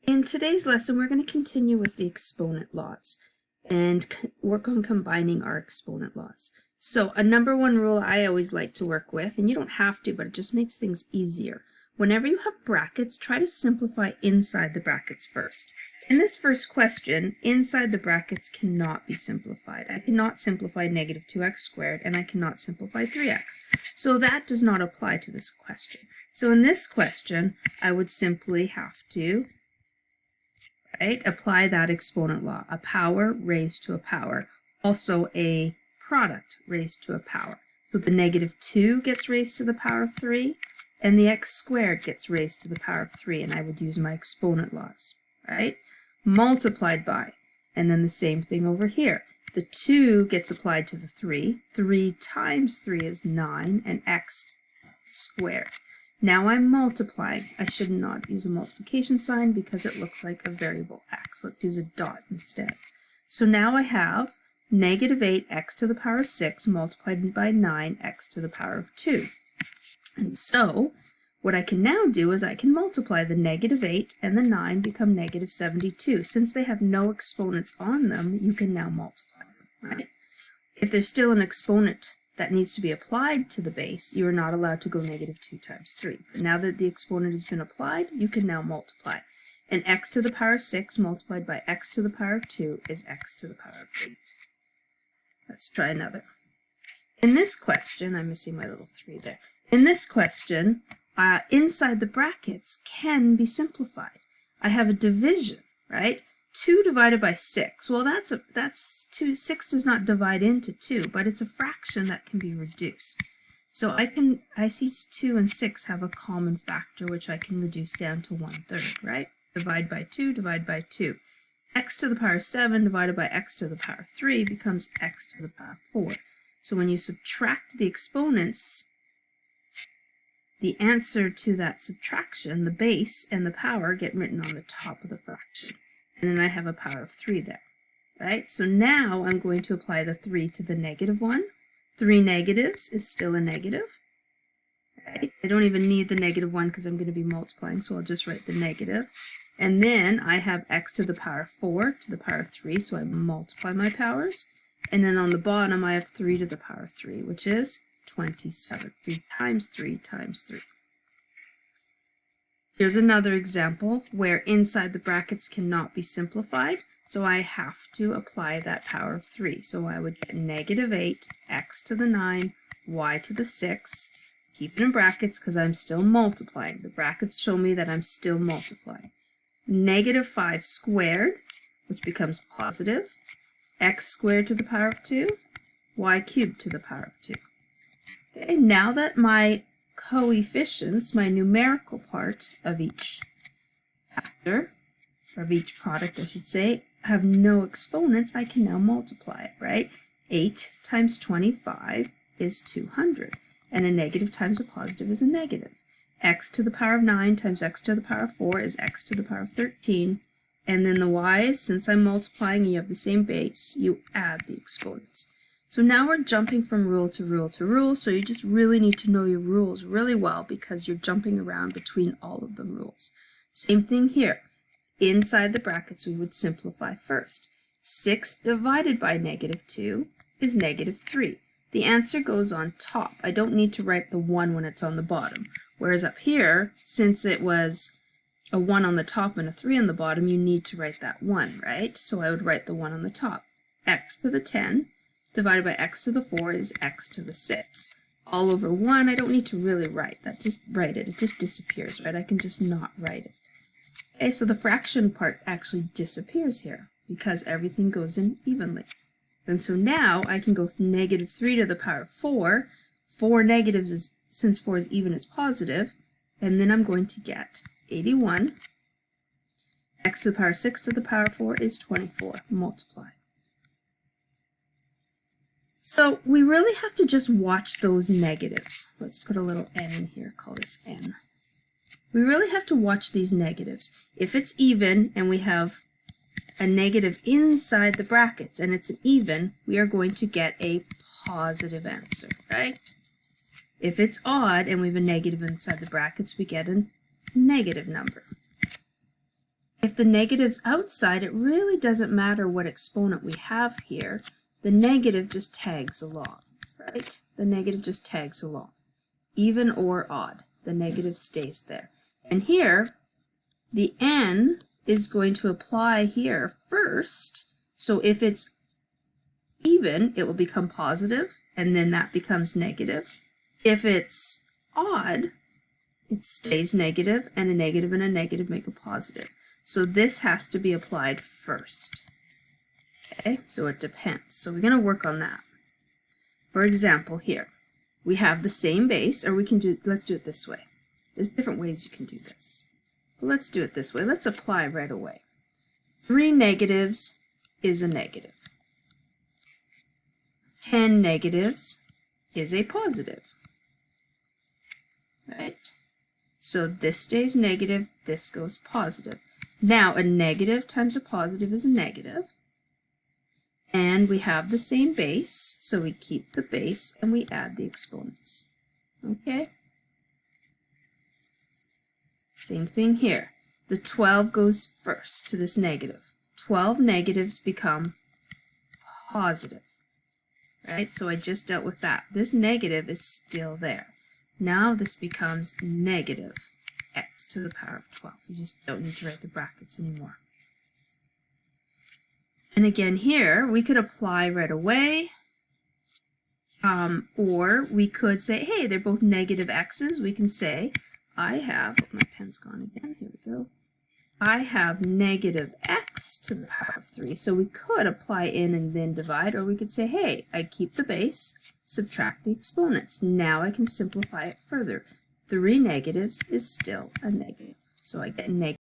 In today's lesson, we're going to continue with the exponent laws and work on combining our exponent laws. So a number one rule I always like to work with, and you don't have to, but it just makes things easier. Whenever you have brackets, try to simplify inside the brackets first. In this first question, inside the brackets cannot be simplified. I cannot simplify negative 2x squared, and I cannot simplify 3x. So that does not apply to this question. So in this question, I would simply have to apply that exponent law, a power raised to a power, also a product raised to a power. So the negative 2 gets raised to the power of 3, and the x squared gets raised to the power of 3, and I would use my exponent laws, right? Multiplied by, and then the same thing over here. The 2 gets applied to the 3. 3 times 3 is 9, and x squared. Now I'm multiplying. I should not use a multiplication sign because it looks like a variable x. Let's use a dot instead. So now I have negative 8x to the power of 6 multiplied by 9x to the power of 2. And so what I can now do is I can multiply the negative 8 and the 9 become negative 72. Since they have no exponents on them, you can now multiply them, right? If there's still an exponent that needs to be applied to the base, you are not allowed to go negative 2 times 3. But now that the exponent has been applied, you can now multiply. And x to the power of 6 multiplied by x to the power of 2 is x to the power of 8. Let's try another. In this question, I'm missing my little 3 there. In this question, inside the brackets can be simplified. I have a division, right? 2 divided by 6. Well, that's 2. 6 does not divide into 2, but it's a fraction that can be reduced. So I see 2 and 6 have a common factor, which I can reduce down to 1/3, right? Divide by 2, divide by 2. X to the power of 7 divided by x to the power of 3 becomes x to the power of 4. So when you subtract the exponents, the answer to that subtraction, the base and the power, get written on the top of the fraction. And then I have a power of 3 there, right? So now I'm going to apply the 3 to the negative 1. 3 negatives is still a negative, right? I don't even need the negative 1 because I'm going to be multiplying, so I'll just write the negative. And then I have x to the power of 4 to the power of 3, so I multiply my powers. And then on the bottom, I have 3 to the power of 3, which is 27. 3 times 3 times 3. Here's another example where inside the brackets cannot be simplified, so I have to apply that power of 3. So I would get negative 8, x to the 9, y to the 6. Keep it in brackets because I'm still multiplying. The brackets show me that I'm still multiplying. Negative 5 squared, which becomes positive, x squared to the power of 2, y cubed to the power of 2. Okay, now that my coefficients, my numerical part of each factor, or of each product I should say, have no exponents, I can now multiply it, right? 8 times 25 is 200, and a negative times a positive is a negative. X to the power of 9 times x to the power of 4 is x to the power of 13, and then the y's, since I'm multiplying and you have the same base, you add the exponents. So now we're jumping from rule to rule to rule, so you just really need to know your rules really well because you're jumping around between all of the rules. Same thing here. Inside the brackets, we would simplify first. 6 divided by negative 2 is negative 3. The answer goes on top. I don't need to write the 1 when it's on the bottom. Whereas up here, since it was a 1 on the top and a 3 on the bottom, you need to write that 1, right? So I would write the 1 on the top. X to the 10 divided by x to the 4 is x to the 6. All over 1, I don't need to really write that. Just write it. It just disappears, right? I can just not write it. Okay, so the fraction part actually disappears here because everything goes in evenly. And so now I can go with negative 3 to the power of 4. 4 negatives is, since 4 is even, is positive. And then I'm going to get 81. X to the power of 6 to the power of 4 is 24. Multiply. So we really have to just watch those negatives. Let's put a little n in here, call this n. We really have to watch these negatives. If it's even and we have a negative inside the brackets and it's an even, we are going to get a positive answer, right? If it's odd and we have a negative inside the brackets, we get a negative number. If the negative's outside, it really doesn't matter what exponent we have here. The negative just tags along, right? The negative just tags along. Even or odd, the negative stays there. And here, the n is going to apply here first. So if it's even, it will become positive, and then that becomes negative. If it's odd, it stays negative, and a negative make a positive. So this has to be applied first. Okay, so it depends. So we're going to work on that. For example, here, we have the same base, or we can do, let's do it this way. There's different ways you can do this. But let's do it this way. Let's apply right away. 3 negatives is a negative. 10 negatives is a positive. Right? So this stays negative, this goes positive. Now a negative times a positive is a negative. And we have the same base, so we keep the base and we add the exponents. Okay? Same thing here. The 12 goes first to this negative. 12 negatives become positive. Right? So I just dealt with that. This negative is still there. Now this becomes negative x to the power of 12. You just don't need to write the brackets anymore. And again here, we could apply right away, or we could say, hey, they're both negative x's. We can say, I have, oh, my pen's gone again, here we go. I have negative x to the power of 3. So we could apply in and then divide, or we could say, hey, I keep the base, subtract the exponents. Now I can simplify it further. 3 negatives is still a negative. So I get negative